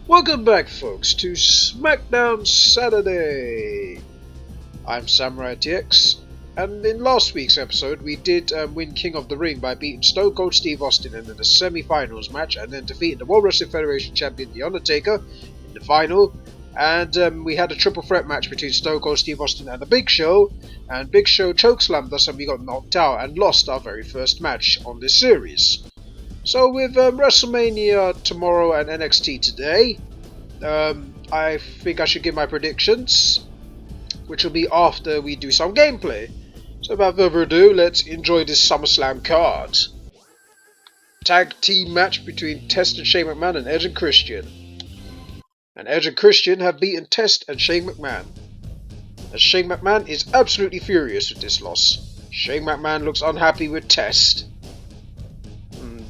Welcome back, folks, to Smackdown Saturday. I'm SamuraiT-X, and in last week's episode we did win King of the Ring by beating Stone Cold Steve Austin in the semi-finals match, and then defeating the World Wrestling Federation champion The Undertaker in the final. And we had a triple threat match between Stone Cold Steve Austin and the Big Show, and Big Show chokeslammed us and we got knocked out and lost our very first match on this series. So with WrestleMania tomorrow and NXT today, I think I should give my predictions, which will be after we do some gameplay. So without further ado, let's enjoy this SummerSlam card. Tag team match between Test and Shane McMahon and Edge and Christian. And Edge and Christian have beaten Test and Shane McMahon. And Shane McMahon is absolutely furious with this loss. Shane McMahon looks unhappy with Test.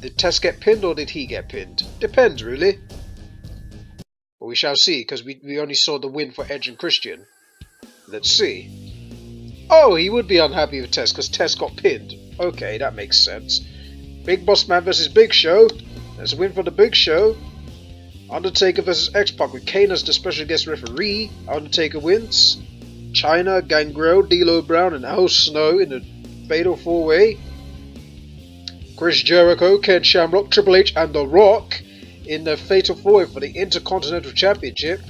Did Test get pinned or did he get pinned? Depends, really. But we shall see, because we only saw the win for Edge and Christian. Let's see. Oh, he would be unhappy with Test, because Test got pinned. Okay, that makes sense. Big Boss Man versus Big Show. There's a win for the Big Show. Undertaker versus X-Pac with Kane as the special guest referee. Undertaker wins. China, Gangrel, D'Lo Brown, and Al Snow in a fatal 4-way. Chris Jericho, Ken Shamrock, Triple H, and The Rock in the fatal 4-way for the Intercontinental Championship.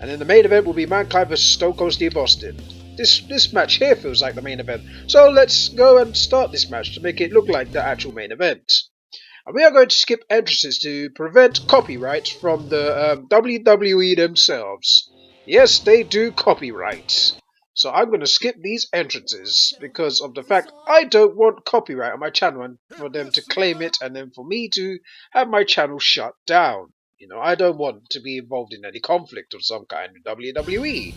And in the main event will be Mankind vs Stone Cold Steve Austin. This match here feels like the main event. So let's go and start this match to make it look like the actual main event. And we are going to skip entrances to prevent copyright from the WWE themselves. Yes, they do copyright. So I'm going to skip these entrances because of the fact I don't want copyright on my channel and for them to claim it and then for me to have my channel shut down. You know, I don't want to be involved in any conflict of some kind with WWE.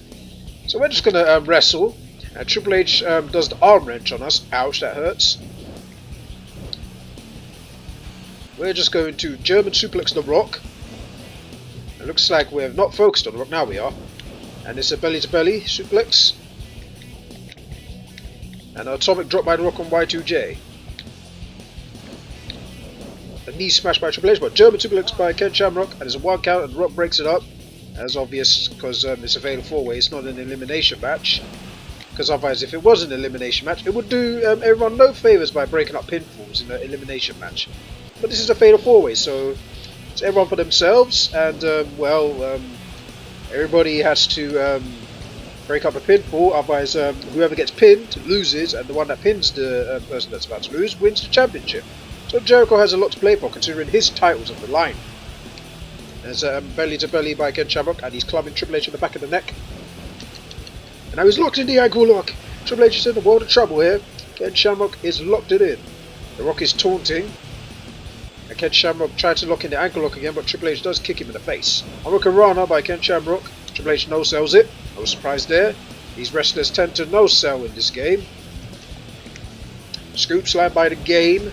So we're just going to wrestle. And Triple H does the arm wrench on us. Ouch, that hurts. We're just going to German suplex The Rock. It looks like we're not focused on The Rock. Now we are. And it's a belly-to-belly suplex. And an atomic drop by The Rock on Y2J. A knee smash by Triple H, but German suplex by Ken Shamrock. And it's a 1 count and The Rock breaks it up. As obvious, because it's a fatal 4-way, it's not an elimination match. Because otherwise, if it was an elimination match, it would do everyone no favours by breaking up pinfalls in an elimination match. But this is a fatal 4-way, so it's everyone for themselves. And, everybody has to break up a pinfall, otherwise whoever gets pinned loses, and the one that pins the person that's about to lose wins the championship. So Jericho has a lot to play for, considering his title's on the line. There's a belly-to-belly by Ken Shamrock, and he's clubbing Triple H in the back of the neck. And now he's locked in the ankle lock. Triple H is in a world of trouble here. Ken Shamrock is locked it in. The Rock is taunting. And Ken Shamrock tried to lock in the ankle lock again, but Triple H does kick him in the face. Hurricanrana by Ken Shamrock. Triple H no-sells it. No surprise there. These wrestlers tend to no-sell in this game. Scoop slam by the game.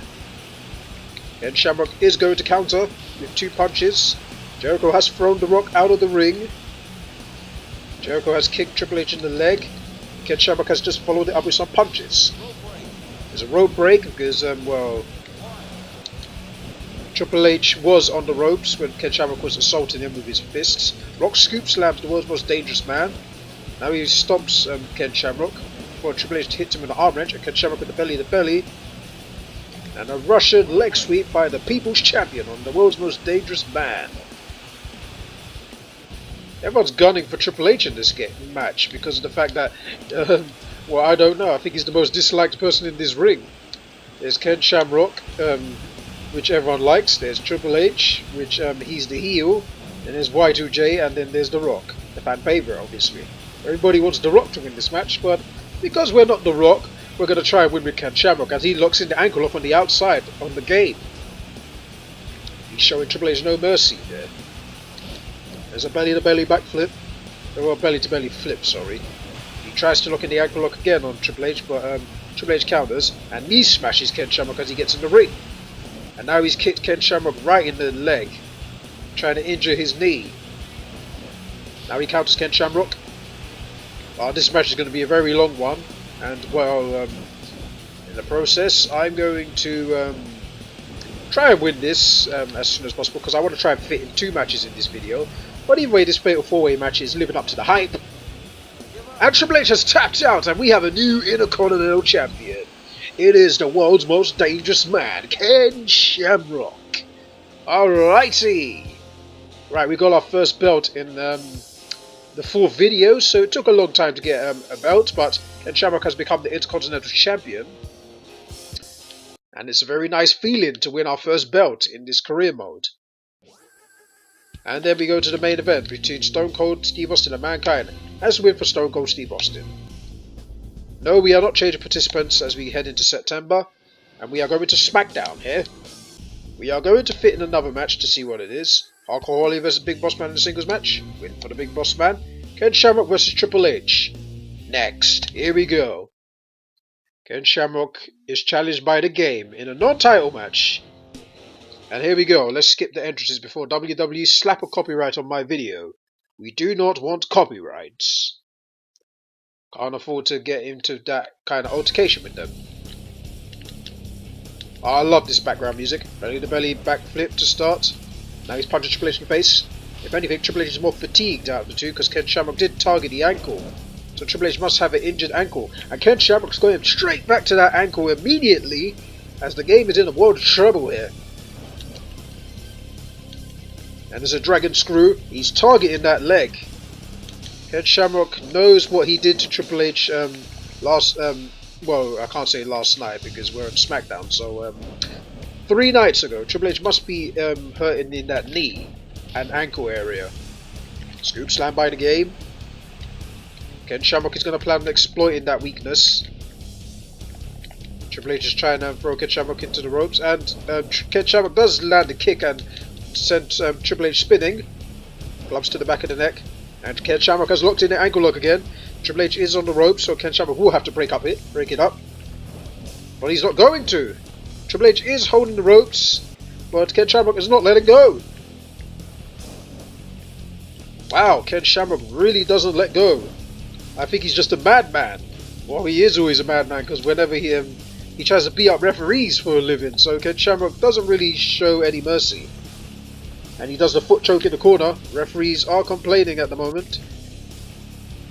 Ken Shamrock is going to counter with 2 punches. Jericho has thrown The Rock out of the ring. Jericho has kicked Triple H in the leg. Ken Shamrock has just followed it up with some punches. There's a rope break because, Triple H was on the ropes when Ken Shamrock was assaulting him with his fists. Rock scoop slams the world's most dangerous man. Now he stomps Ken Shamrock before Triple H hits him with an arm wrench, and Ken Shamrock with the belly-to-belly. And a Russian leg sweep by the People's Champion on the world's most dangerous man. Everyone's gunning for Triple H in this match because of the fact that, well, I don't know. I think he's the most disliked person in this ring. There's Ken Shamrock, which everyone likes. There's Triple H, which he's the heel. Then there's Y2J, and then there's The Rock, the fan favourite, obviously. Everybody wants The Rock to win this match, but because we're not The Rock, we're going to try and win with Ken Shamrock as he locks in the ankle off on the outside on the game. He's showing Triple H no mercy there. There's a belly-to-belly backflip. Or a belly-to-belly flip, sorry. He tries to lock in the ankle lock again on Triple H, but Triple H counters and knee smashes Ken Shamrock as he gets in the ring. And now he's kicked Ken Shamrock right in the leg, trying to injure his knee. Now he counters Ken Shamrock. This match is going to be a very long one, and well, in the process, I'm going to try and win this as soon as possible, because I want to try and fit in 2 matches in this video. But either way, this Fatal 4-Way match is living up to the hype. And Triple H has tapped out, and we have a new Intercontinental Champion. It is the world's most dangerous man, Ken Shamrock. Alrighty. Right, we got our first belt in the 4th video, so it took a long time to get a belt, but Ken Shamrock has become the Intercontinental Champion. And it's a very nice feeling to win our first belt in this career mode. And then we go to the main event between Stone Cold Steve Austin and Mankind. As a win for Stone Cold Steve Austin. No, we are not changing participants as we head into September. And we are going to Smackdown here. We are going to fit in another match to see what it is. Hardcore Holly vs Big Boss Man in a singles match. Win for the Big Boss Man. Ken Shamrock vs Triple H. Next, here we go. Ken Shamrock is challenged by The Game in a non-title match. And here we go. Let's skip the entrances before WWE slap a copyright on my video. We do not want copyrights. Can't afford to get into that kind of altercation with them. Oh, I love this background music. Belly to belly backflip to start. Now he's punching Triple H in the face. If anything, Triple H is more fatigued out of the two because Ken Shamrock did target the ankle. So Triple H must have an injured ankle. And Ken Shamrock's going straight back to that ankle immediately as The Game is in a world of trouble here. And there's a dragon screw. He's targeting that leg. Ken Shamrock knows what he did to Triple H well, I can't say last night because we're on Smackdown. So 3 nights ago, Triple H must be hurting in that knee and ankle area. Scoop slam by The Game. Ken Shamrock is going to plan on exploiting that weakness. Triple H is trying to throw Ken Shamrock into the ropes, and Ken Shamrock does land a kick and send Triple H spinning. Gloves to the back of the neck, and Ken Shamrock has locked in the ankle lock again. Triple H is on the ropes, so Ken Shamrock will have to break it up. But he's not going to. Triple H is holding the ropes, but Ken Shamrock is not letting go. Wow, Ken Shamrock really doesn't let go. I think he's just a madman. Well, he is always a madman because whenever he tries to beat up referees for a living, so Ken Shamrock doesn't really show any mercy. And he does the foot choke in the corner. Referees are complaining at the moment.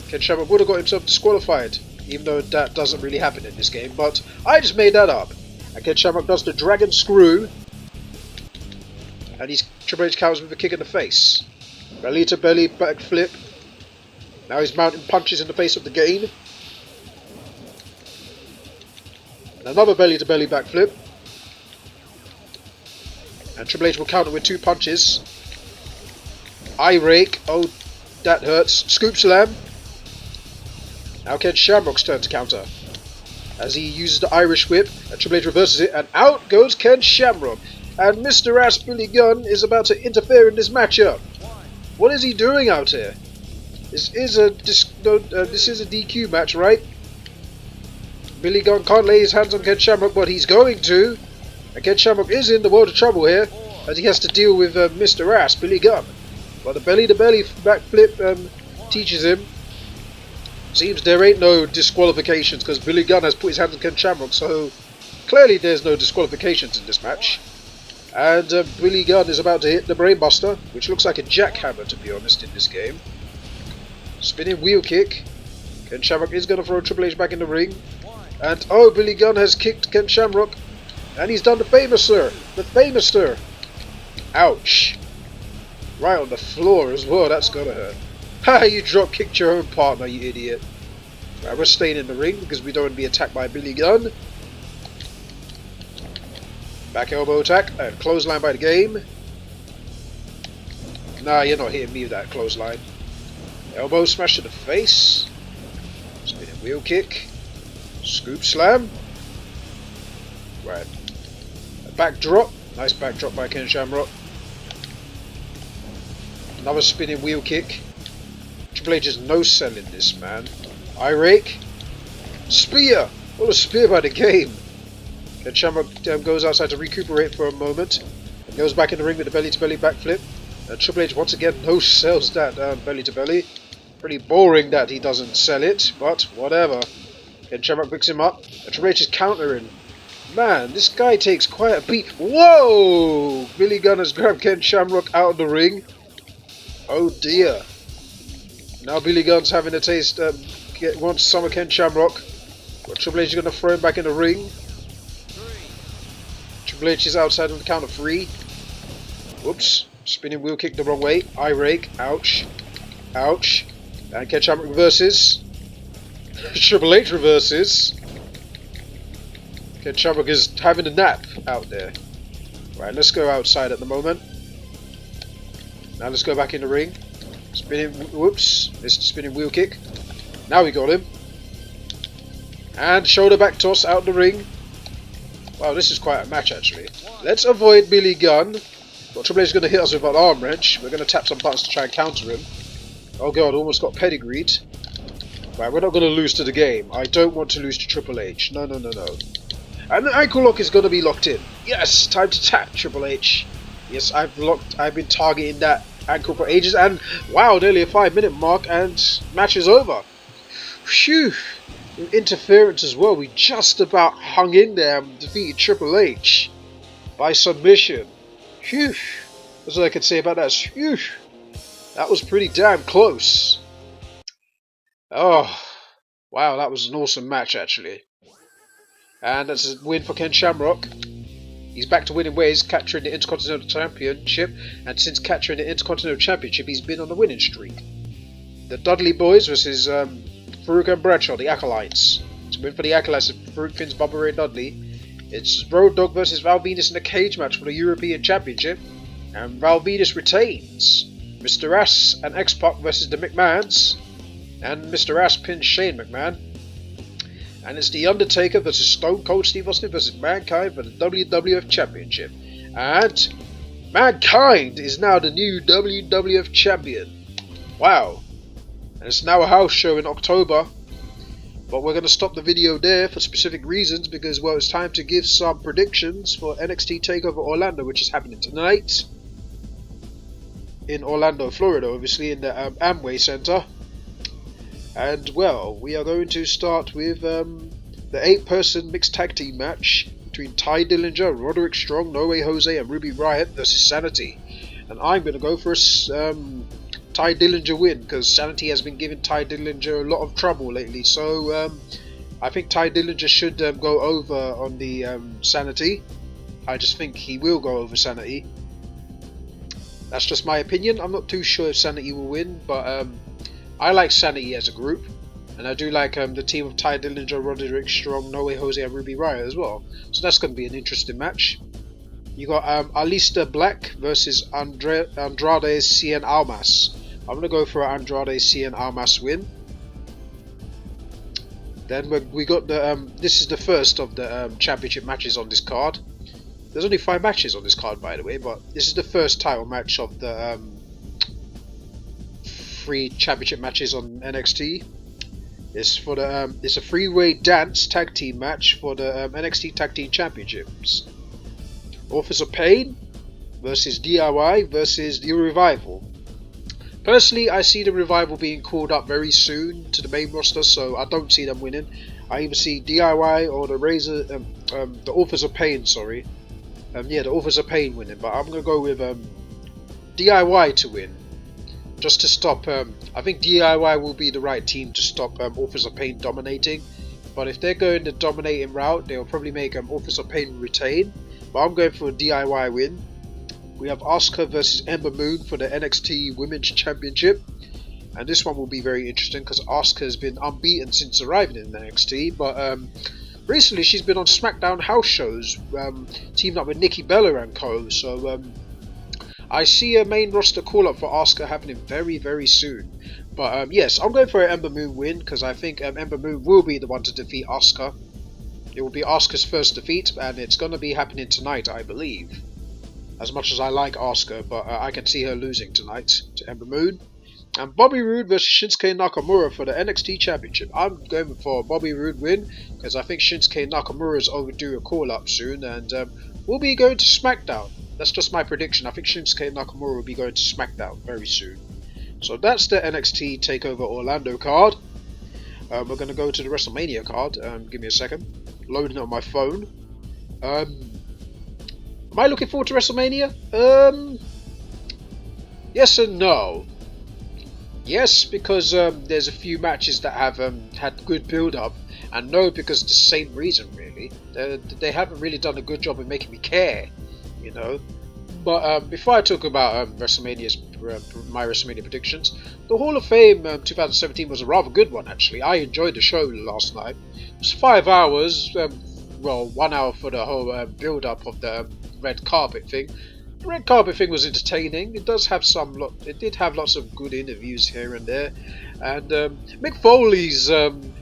Ken Shamrock would have got himself disqualified, even though that doesn't really happen in this game, but I just made that up. And Ken Shamrock does the dragon screw, and he's Triple H counters with a kick in the face. Belly to belly backflip. Now he's mounting punches in the face of The Game. And another belly to belly backflip. And Triple H will counter with 2 punches. Eye rake. Oh, that hurts. Scoop slam. Now Ken Shamrock's turn to counter. As he uses the Irish whip, and Triple H reverses it, and out goes Ken Shamrock. And Mr. Ass Billy Gunn is about to interfere in this matchup. What is he doing out here? This is a DQ match, right? Billy Gunn can't lay his hands on Ken Shamrock, but he's going to. And Ken Shamrock is in the world of trouble here, as he has to deal with Mr. Ass, Billy Gunn. But the belly-to-belly backflip teaches him. Seems there ain't no disqualifications, because Billy Gunn has put his hands on Ken Shamrock, so clearly there's no disqualifications in this match. And Billy Gunn is about to hit the Brainbuster, which looks like a jackhammer, to be honest, in this game. Spinning wheel kick. Ken Shamrock is going to throw Triple H back in the ring. And oh, Billy Gunn has kicked Ken Shamrock. And he's done the famous sir. The famous sir. Ouch. Right on the floor as well. That's going to hurt. Ha, you drop kicked your own partner, you idiot. Right, we're staying in the ring because we don't want to be attacked by Billy Gunn. Back elbow attack. And clothesline by The Game. Nah, you're not hitting me with that clothesline. Elbow smash to the face. Spinning wheel kick. Scoop slam. Right. A backdrop. Nice backdrop by Ken Shamrock. Another spinning wheel kick. Triple H is no selling this, man. Eye rake. Spear. What a spear by The Game. Ken Shamrock goes outside to recuperate for a moment. And goes back in the ring with the belly-to-belly backflip. And Triple H once again no sells that belly-to-belly. Pretty boring that he doesn't sell it, but whatever. Ken Shamrock picks him up. And Triple H is countering. Man, this guy takes quite a beat. Whoa! Billy Gunn has grabbed Ken Shamrock out of the ring. Oh dear. Now Billy Gunn's having a taste, wants some of Ken Shamrock. But Triple H is going to throw him back in the ring. Triple H is outside on the count of 3. Whoops. Spinning wheel kick the wrong way. Eye rake. Ouch. Ouch. And Ken Shamrock reverses. Triple H reverses. Ken Shamrock is having a nap out there. Right, let's go outside at the moment. Now let's go back in the ring. Spinning, whoops, missed spinning wheel kick. Now we got him. And shoulder back toss out the ring. Wow, this is quite a match actually. Let's avoid Billy Gunn. But Triple H is going to hit us with an arm wrench. We're going to tap some buttons to try and counter him. Oh god, almost got pedigreed. Right, we're not going to lose to the game. I don't want to lose to Triple H. No, no, no, no. And the ankle lock is going to be locked in. Yes, time to tap Triple H. Yes, I've been targeting that ankle for ages, and wow, nearly a 5-minute mark, and match is over. Phew! With interference as well, we just about hung in there and defeated Triple H by submission. Phew! That's all I can say about that. Phew! That was pretty damn close. Oh, wow, that was an awesome match actually. And that's a win for Ken Shamrock. He's back to winning ways, capturing the Intercontinental Championship, and since capturing the Intercontinental Championship, he's been on a winning streak. The Dudley Boys versus Farouk and Bradshaw, the Acolytes. It's a win for the Acolytes of Farouk pins Bubba Ray Dudley. It's Road Dogg versus Val Venis in a cage match for the European Championship, and Val Venis retains. Mr. Ass and X-Pac versus the McMahons, and Mr. Ass pins Shane McMahon. And it's The Undertaker versus Stone Cold Steve Austin versus Mankind for the WWF Championship. And Mankind is now the new WWF Champion. Wow. And it's now a house show in October. But we're going to stop the video there for specific reasons because, well, it's time to give some predictions for NXT TakeOver Orlando, which is happening tonight in Orlando, Florida, obviously, in the Amway Center. And well, we are going to start with the 8-person mixed tag team match between Ty Dillinger, Roderick Strong, No Way Jose, and Ruby Riott versus Sanity. And I'm going to go for a Ty Dillinger win because Sanity has been giving Ty Dillinger a lot of trouble lately. So I think Ty Dillinger should go over on the Sanity. I just think he will go over Sanity. That's just my opinion. I'm not too sure if Sanity will win, but I like Sanity as a group, and I do like the team of Ty Dillinger, Roderick Strong, No Way Jose, and Ruby Riott as well. So that's going to be an interesting match. You got Aleister Black versus Andrade Cien Almas. I'm going to go for an Andrade Cien Almas win. Then we got the this is the first of the championship matches on this card. There's only 5 matches on this card, by the way, but this is the first title match of the 3 championship matches on NXT. It's for the it's a 3-way dance tag team match for the NXT Tag Team Championships. Authors of Pain versus DIY versus the Revival. Personally, I see the Revival being called up very soon to the main roster, so I don't see them winning. I either see DIY or the the Authors of Pain. Sorry, yeah, the Authors of Pain winning, but I'm gonna go with DIY to win. Just to stop, I think DIY will be the right team to stop Authors of Pain dominating. But if they're going the dominating route, they'll probably make Authors of Pain retain. But I'm going for a DIY win. We have Asuka versus Ember Moon for the NXT Women's Championship. And this one will be very interesting because Asuka has been unbeaten since arriving in NXT. But recently she's been on Smackdown house shows, teamed up with Nikki Bella and co. So I see a main roster call up for Asuka happening very, very soon. But yes, I'm going for an Ember Moon win because I think Ember Moon will be the one to defeat Asuka. It will be Asuka's first defeat, and it's going to be happening tonight, I believe. As much as I like Asuka, but I can see her losing tonight to Ember Moon. And Bobby Roode versus Shinsuke Nakamura for the NXT Championship. I'm going for a Bobby Roode win because I think Shinsuke Nakamura is overdue a call up soon, and we'll be going to SmackDown. That's just my prediction. I think Shinsuke Nakamura will be going to SmackDown very soon. So that's the NXT TakeOver Orlando card. We're going to go to the WrestleMania card. Give me a second. Loading it on my phone. Am I looking forward to WrestleMania? Yes and no. Yes, because there's a few matches that have had good build-up, and no, because the same reason really. They haven't really done a good job of making me care, you know. But before I talk about WrestleMania's my WrestleMania predictions, the Hall of Fame 2017 was a rather good one actually. I enjoyed the show last night. It was 5 hours. Well, 1 hour for the whole build-up of the red carpet thing. The red carpet thing was entertaining. It does have it did have lots of good interviews here and there, and Mick Foley's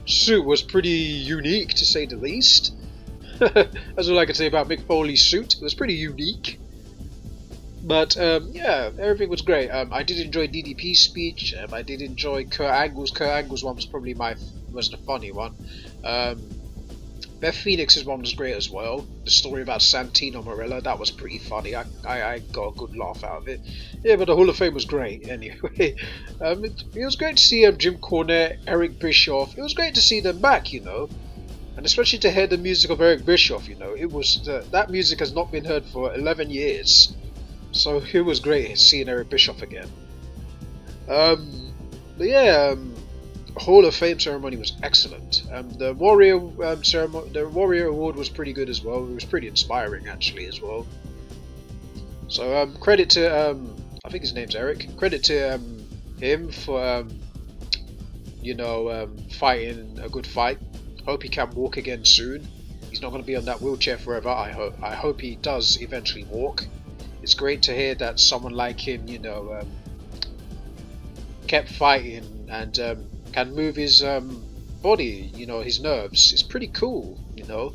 suit was pretty unique to say the least. That's all I can say about Mick Foley's suit. It was pretty unique. But yeah, everything was great. I did enjoy DDP's speech. I did enjoy Kurt Angle's. Kurt Angle's one was probably was the funny one. Beth Phoenix's one was great as well. The story about Santino Marella, that was pretty funny. I got a good laugh out of it. Yeah, but the Hall of Fame was great anyway. It was great to see Jim Cornette, Eric Bischoff. It was great to see them back, you know. And especially to hear the music of Eric Bischoff, you know. It was that music has not been heard for 11 years. So it was great seeing Eric Bischoff again. But yeah, Hall of Fame ceremony was excellent. The Warrior ceremony, the Warrior Award was pretty good as well. It was pretty inspiring actually as well. So credit to I think his name's Eric. Credit to him for you know, fighting a good fight. Hope he can walk again soon. He's not going to be on that wheelchair forever. I hope he does eventually walk. It's great to hear that someone like him, you know, kept fighting and can move his body, you know, his nerves. It's pretty cool, you know.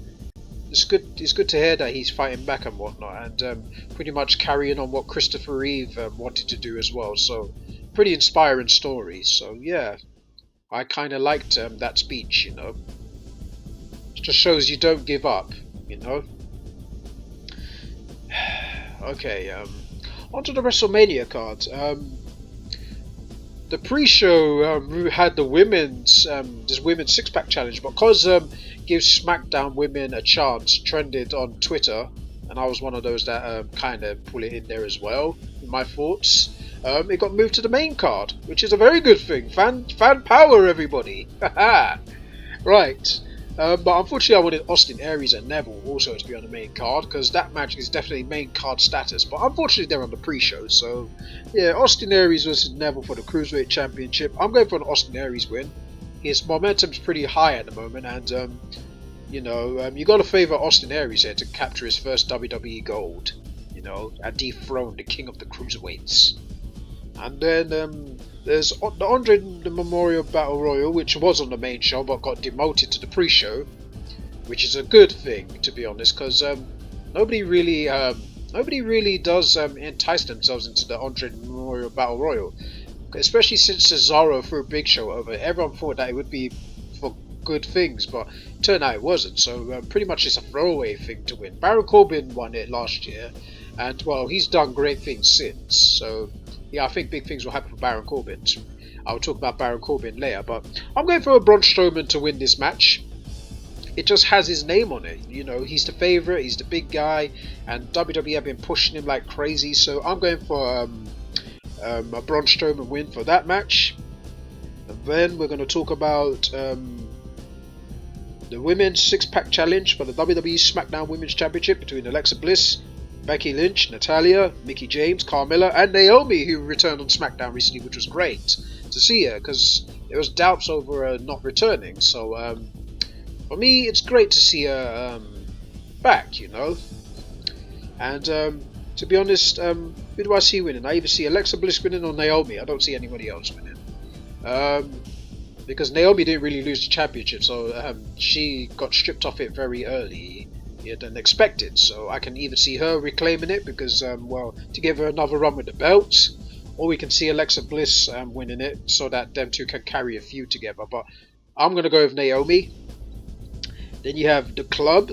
It's good to hear that he's fighting back and whatnot, and pretty much carrying on what Christopher Reeve wanted to do as well. So, pretty inspiring story. So yeah, I kind of liked that speech, you know. It just shows you don't give up, you know. Okay, onto the WrestleMania card. The pre-show had the women's six-pack challenge, but because gives SmackDown women a chance trended on Twitter, and I was one of those that kind of pull it in there as well. In my thoughts, it got moved to the main card, which is a very good thing. Fan power, everybody! Right. But unfortunately I wanted Austin Aries and Neville also to be on the main card, because that match is definitely main card status, but unfortunately they're on the pre-show. So yeah, Austin Aries versus Neville for the Cruiserweight Championship. I'm going for an Austin Aries win. His momentum's pretty high at the moment, and you know, you got to favour Austin Aries here to capture his first WWE gold, you know, and dethrone the king of the Cruiserweights. And then there's the Andre the Memorial Battle Royal, which was on the main show but got demoted to the pre-show, which is a good thing, to be honest, because nobody really does entice themselves into the Andre the Memorial Battle Royal, especially since Cesaro threw a Big Show over. Everyone thought that it would be for good things, but it turned out it wasn't. So pretty much it's a throwaway thing to win. Baron Corbin won it last year, and well, he's done great things since. So yeah, I think big things will happen for Baron Corbin. I'll talk about Baron Corbin later, but I'm going for Braun Strowman to win this match. It just has his name on it, you know. He's the favourite, he's the big guy, and WWE have been pushing him like crazy. So I'm going for a Braun Strowman win for that match. And then we're going to talk about the Women's Six-Pack Challenge for the WWE SmackDown Women's Championship between Alexa Bliss, Becky Lynch, Natalya, Mickie James, Carmella, and Naomi, who returned on SmackDown recently, which was great to see her, because there was doubts over her not returning. So for me, it's great to see her back, you know. And to be honest, who do I see winning? I either see Alexa Bliss winning or Naomi. I don't see anybody else winning. Because Naomi didn't really lose the championship, so she got stripped off it very early than expected. So I can either see her reclaiming it, because well, to give her another run with the belt, or we can see Alexa Bliss winning it, so that them two can carry a feud together. But I'm going to go with Naomi. Then you have the Club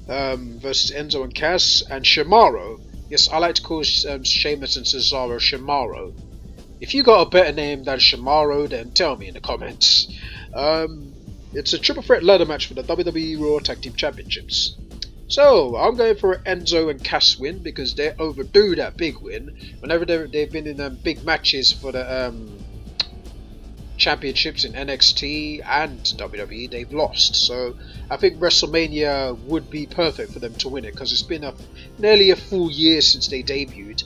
versus Enzo and Cass, and Shimaro. Yes, I like to call Sheamus and Cesaro Shimaro. If you got a better name than Shimaro, then tell me in the comments. It's a triple threat ladder match for the WWE Raw Tag Team Championships. So I'm going for an Enzo and Cass win because they're overdue that big win. Whenever they've been in big matches for the championships in NXT and WWE, they've lost. So I think WrestleMania would be perfect for them to win it because it's been nearly a full year since they debuted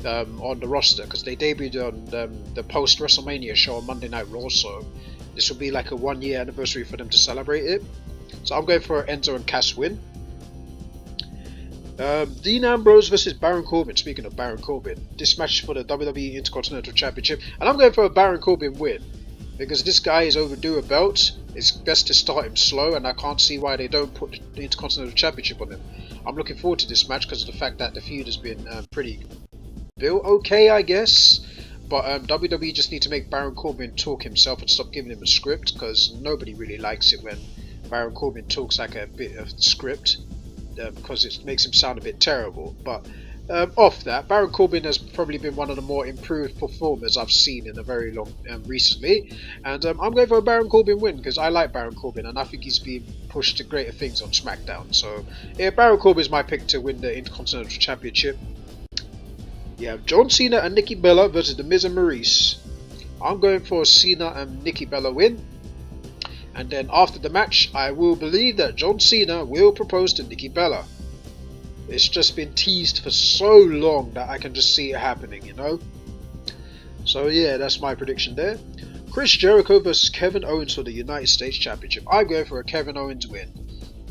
on the roster, because they debuted on the post WrestleMania show on Monday Night Raw. So this will be like a 1 year anniversary for them to celebrate it. So I'm going for an Enzo and Cass win. Dean Ambrose versus Baron Corbin. Speaking of Baron Corbin, this match is for the WWE Intercontinental Championship, and I'm going for a Baron Corbin win because this guy is overdue a belt. It's best to start him slow, and I can't see why they don't put the Intercontinental Championship on him. I'm looking forward to this match because of the fact that the feud has been pretty built okay, I guess. But WWE just need to make Baron Corbin talk himself and stop giving him a script, because nobody really likes it when Baron Corbin talks like a bit of script. Because it makes him sound a bit terrible. But off that, Baron Corbin has probably been one of the more improved performers I've seen in a very long recently, and I'm going for a Baron Corbin win because I like Baron Corbin and I think he's been pushed to greater things on Smackdown. So yeah, Baron Corbin is my pick to win the Intercontinental Championship. You have John Cena and Nikki Bella versus The Miz and Maurice. I'm going for a Cena and Nikki Bella win. And then after the match, I will believe that John Cena will propose to Nikki Bella. It's just been teased for so long that I can just see it happening, you know. So yeah, that's my prediction there. Chris Jericho versus Kevin Owens for the United States Championship. I'm going for a Kevin Owens win.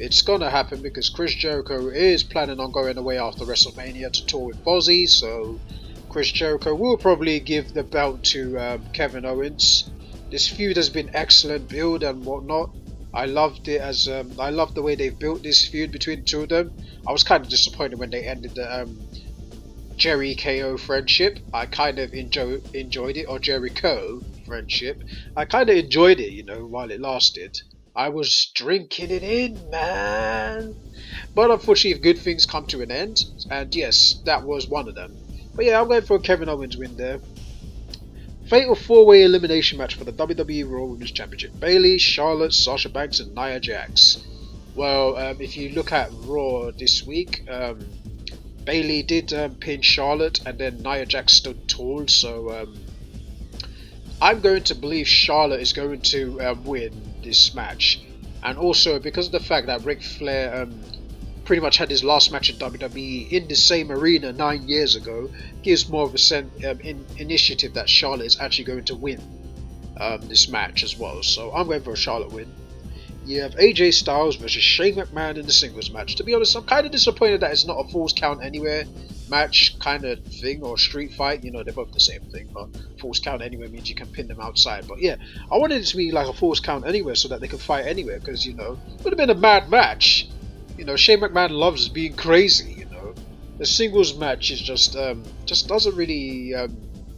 It's gonna happen because Chris Jericho is planning on going away after WrestleMania to tour with Fozzy. So Chris Jericho will probably give the belt to Kevin Owens. This feud has been excellent build and whatnot. I loved it as I love the way they've built this feud between the two of them. I was kind of disappointed when they ended the Jerry KO friendship. I kind of enjoyed it, or Jericho friendship. I kind of enjoyed it, you know, while it lasted. I was drinking it in, man. But unfortunately, good things come to an end, and yes, that was one of them. But yeah, I'm going for a Kevin Owens win there. Fatal 4-way elimination match for the WWE Raw Women's Championship. Bayley, Charlotte, Sasha Banks and Nia Jax. Well, if you look at Raw this week, Bayley did pin Charlotte and then Nia Jax stood tall. So I'm going to believe Charlotte is going to win this match. And also because of the fact that Ric Flair pretty much had his last match in WWE in the same arena 9 years ago, gives more of a initiative that Charlotte is actually going to win this match as well. So I'm going for a Charlotte win. You have AJ Styles versus Shane McMahon in the singles match. To be honest, I'm kind of disappointed that it's not a Falls Count Anywhere match kind of thing, or street fight. You know, they're both the same thing, but Falls Count Anywhere means you can pin them outside. But yeah, I wanted it to be like a Falls Count Anywhere so that they could fight anywhere, because, you know, it would have been a mad match. You know, Shane McMahon loves being crazy, you know. The singles match is just doesn't really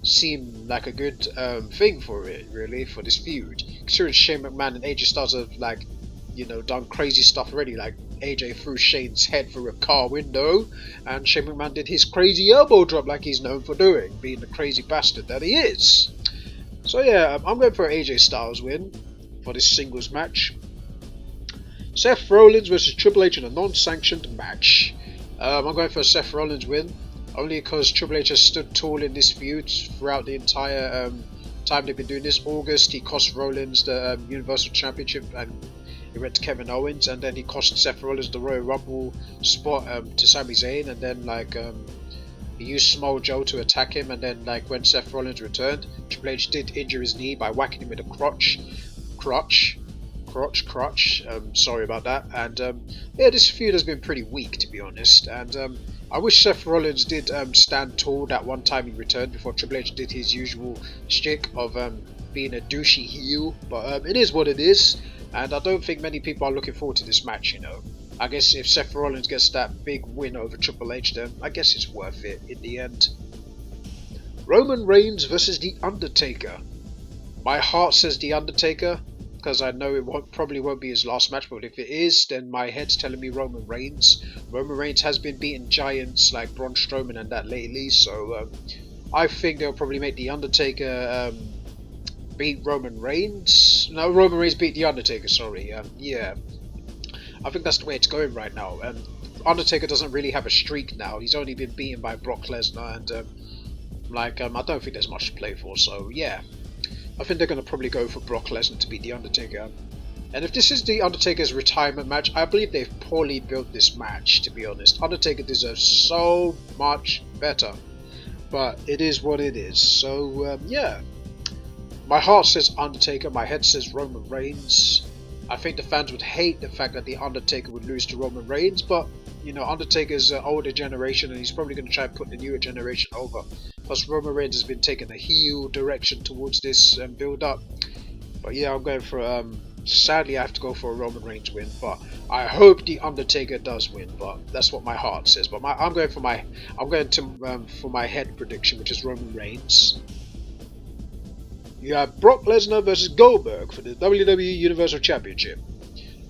seem like a good thing for it, really, for this feud. Considering Shane McMahon and AJ Styles have, like, you know, done crazy stuff already. Like, AJ threw Shane's head through a car window, and Shane McMahon did his crazy elbow drop like he's known for doing, being the crazy bastard that he is. So yeah, I'm going for an AJ Styles win for this singles match. Seth Rollins versus Triple H in a non-sanctioned match. I'm going for a Seth Rollins win, only because Triple H has stood tall in this feud throughout the entire time they've been doing this. August, he cost Rollins the Universal Championship and he went to Kevin Owens, and then he cost Seth Rollins the Royal Rumble spot to Sami Zayn, and then like he used Samoa Joe to attack him, and then like when Seth Rollins returned, Triple H did injure his knee by whacking him with a crutch. Sorry about that. And yeah, this feud has been pretty weak, to be honest. And I wish Seth Rollins did stand tall that one time he returned before Triple H did his usual shtick of being a douchey heel. But it is what it is, and I don't think many people are looking forward to this match. You know, I guess if Seth Rollins gets that big win over Triple H, then I guess it's worth it in the end. Roman Reigns versus The Undertaker. My heart says The Undertaker, because I know it probably won't be his last match, but if it is, then my head's telling me Roman Reigns. Roman Reigns has been beating giants like Braun Strowman and that lately, so I think they'll probably make The Undertaker beat Roman Reigns. No, Roman Reigns beat The Undertaker, sorry. Yeah, I think that's the way it's going right now. Undertaker doesn't really have a streak now. He's only been beaten by Brock Lesnar, and I don't think there's much to play for. So yeah, I think they're going to probably go for Brock Lesnar to beat the Undertaker. And if this is the Undertaker's retirement match, I believe they've poorly built this match, to be honest. Undertaker deserves so much better, but it is what it is. So yeah, my heart says Undertaker, my head says Roman Reigns. I think the fans would hate the fact that the Undertaker would lose to Roman Reigns, but you know, Undertaker's an older generation, and he's probably going to try and put the newer generation over. Plus, Roman Reigns has been taking a heel direction towards this build-up. But yeah, I'm going for. Sadly, I have to go for a Roman Reigns win, but I hope the Undertaker does win. But that's what my heart says. But I'm going for my head prediction, which is Roman Reigns. You have Brock Lesnar versus Goldberg for the WWE Universal Championship.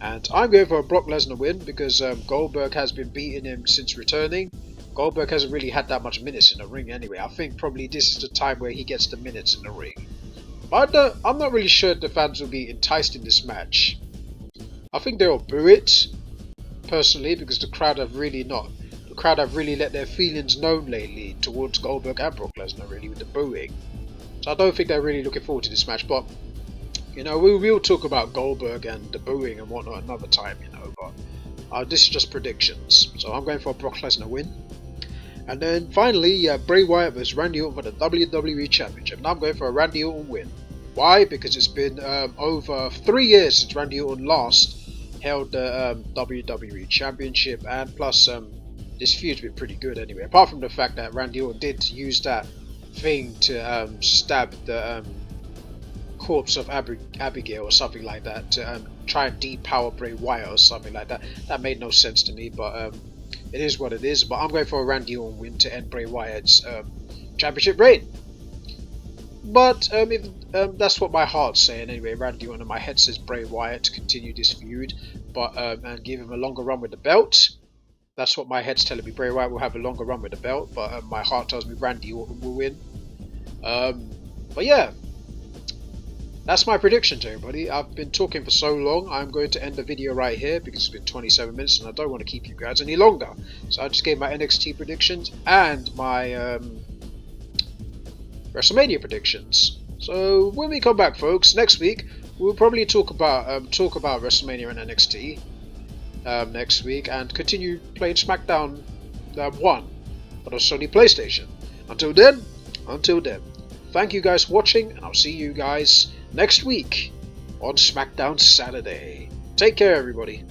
And I'm going for a Brock Lesnar win because Goldberg has been beating him since returning. Goldberg hasn't really had that much minutes in the ring anyway. I think probably this is the time where he gets the minutes in the ring. But I'm not really sure the fans will be enticed in this match. I think they'll boo it, personally, because the crowd have really let their feelings known lately towards Goldberg and Brock Lesnar, really, with the booing. So I don't think they're really looking forward to this match, but you know, we will talk about Goldberg and the booing and whatnot another time, you know, but this is just predictions. So I'm going for a Brock Lesnar win. And then finally, Bray Wyatt vs Randy Orton for the WWE Championship. Now I'm going for a Randy Orton win. Why? Because it's been over 3 years since Randy Orton last held the WWE Championship, and plus this feud's been pretty good anyway. Apart from the fact that Randy Orton did use that thing to stab the corpse of Abigail or something like that to try and depower Bray Wyatt or something like that. That made no sense to me, but it is what it is. But I'm going for a Randy Orton win to end Bray Wyatt's championship reign. But if that's what my heart's saying anyway, Randy Orton, and my head says Bray Wyatt to continue this feud, but and give him a longer run with the belt. That's what my head's telling me. Bray Wyatt will have a longer run with the belt, but my heart tells me Randy Orton will win. But yeah, that's my predictions, everybody. I've been talking for so long, I'm going to end the video right here because it's been 27 minutes and I don't want to keep you guys any longer. So I just gave my NXT predictions and my WrestleMania predictions. So when we come back, folks, next week we'll probably talk about WrestleMania and NXT next week, and continue playing Smackdown 1 on the Sony PlayStation. Until then, thank you guys for watching, and I'll see you guys next week on Smackdown Saturday. Take care, everybody.